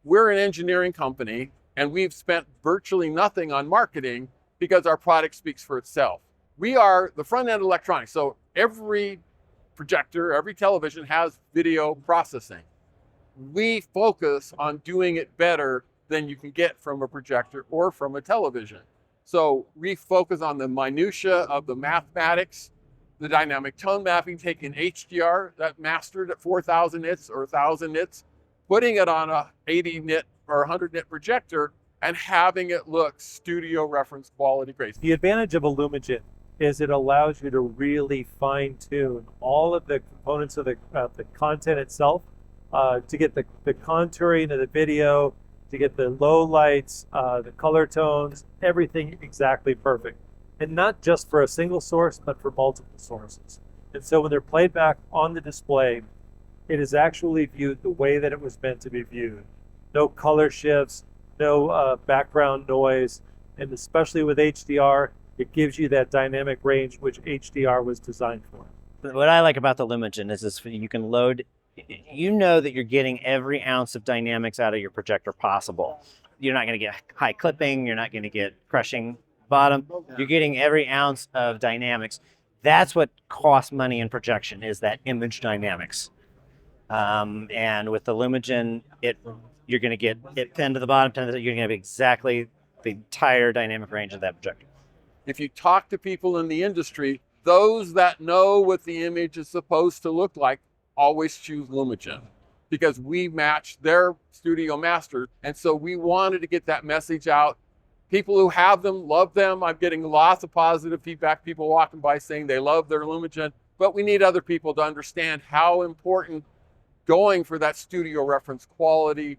we're an engineering company and we've spent virtually nothing on marketing because our product speaks for itself. We are the front end electronics. So every projector, every television has video processing. We focus on doing it better than you can get from a projector or from a television. So we focus on the minutia of the mathematics, the dynamic tone mapping, taking HDR that mastered at 4,000 nits or 1,000 nits, putting it on a 80 nit or 100 nit projector and having it look studio reference quality great. The advantage of a Lumagen is it allows you to really fine tune all of the components of the content itself to get the contouring of the video, to get the low lights, the color tones, everything exactly perfect. And not just for a single source, but for multiple sources. And so when they're played back on the display, it is actually viewed the way that it was meant to be viewed. No color shifts, no background noise, and especially with HDR, it gives you that dynamic range which HDR was designed for. What I like about the Lumagen is this, you can load, you know that you're getting every ounce of dynamics out of your projector possible. You're not going to get high clipping, you're not going to get crushing bottom, you're getting every ounce of dynamics. That's what costs money in projection, is that image dynamics. And with the Lumagen, you're going to get it 10 to the bottom, 10 to the, you're going to have exactly the entire dynamic range of that projector. If you talk to people in the industry, those that know what the image is supposed to look like always choose Lumagen because we match their studio masters. And so we wanted to get that message out. People who have them love them. I'm getting lots of positive feedback, people walking by saying they love their Lumagen, but we need other people to understand how important going for that studio reference quality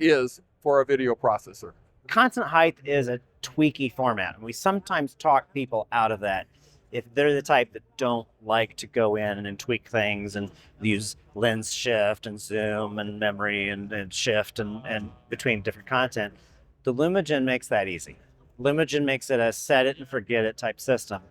is for a video processor. Constant height is a tweaky format, and we sometimes talk people out of that if they're the type that don't like to go in and tweak things and use lens shift and zoom and memory and shift and between different content. The Lumagen makes that easy. Lumagen makes it a set it and forget it type system,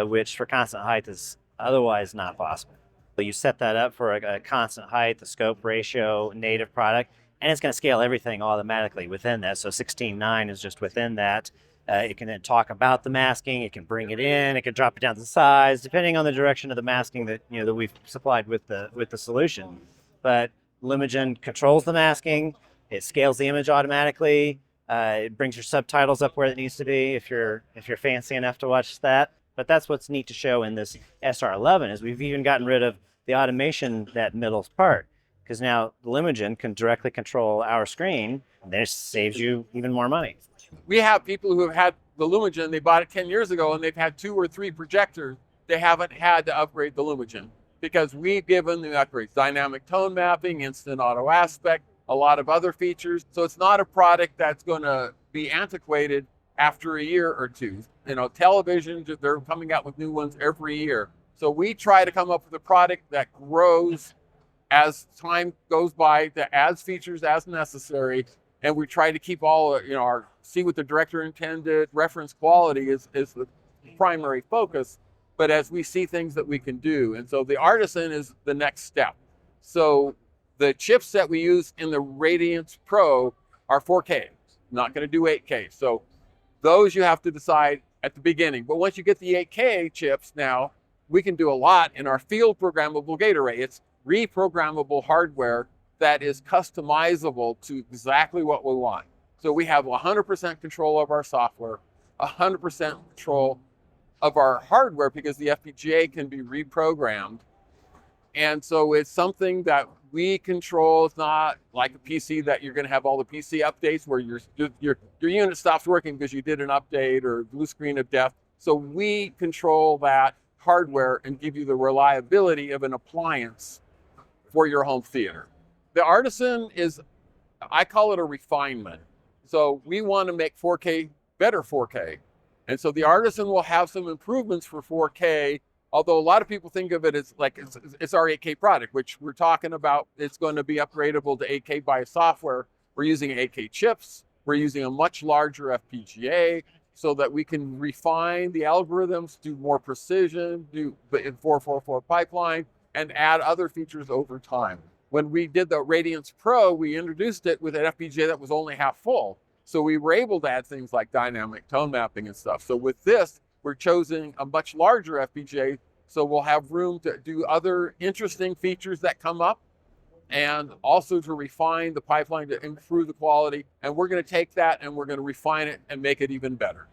which for constant height is otherwise not possible. So you set that up for a constant height, the scope ratio, native product, and it's going to scale everything automatically within that. So 16:9 is just within that. It can then talk about the masking. It can bring it in. It can drop it down to the size, depending on the direction of the masking that that we've supplied with the solution. But Lumagen controls the masking. It scales the image automatically. It brings your subtitles up where it needs to be if you're fancy enough to watch that. But that's what's neat to show in this SR11 is we've even gotten rid of the automation, that middle part. Because now Lumagen can directly control our screen, and this saves you even more money. We have people who have had the Lumagen, they bought it 10 years ago, and they've had 2 or 3 projectors. They haven't had to upgrade the Lumagen because we've given the upgrades, dynamic tone mapping, instant auto aspect, a lot of other features. So it's not a product that's going to be antiquated after a year or two. Televisions, they're coming out with new ones every year. So we try to come up with a product that grows as time goes by, that adds features as necessary, and we try to keep all our see what the director intended, reference quality is the primary focus, but as we see things that we can do. And so the Artisan is the next step. So the chips that we use in the Radiance Pro are 4K, not going to do 8K. So those you have to decide at the beginning. But once you get the 8K chips now, we can do a lot in our field programmable gate array. It's reprogrammable hardware that is customizable to exactly what we want. So we have 100% control of our software, 100% control of our hardware because the FPGA can be reprogrammed. And so it's something that we control. It's not like a PC that you're going to have all the PC updates where your unit stops working because you did an update or blue screen of death. So we control that hardware and give you the reliability of an appliance for your home theater. The Artisan is, I call it a refinement. So we want to make 4K better 4K. And so the Artisan will have some improvements for 4K, although a lot of people think of it as like it's our 8K product, which we're talking about. It's going to be upgradable to 8K by software. We're using 8K chips. We're using a much larger FPGA so that we can refine the algorithms, do more precision, do the 444 pipeline, and add other features over time. When we did the Radiance Pro, we introduced it with an FPGA that was only half full. So we were able to add things like dynamic tone mapping and stuff. So with this, we're choosing a much larger FPGA, so we'll have room to do other interesting features that come up, and also to refine the pipeline to improve the quality. And we're going to take that and we're going to refine it and make it even better.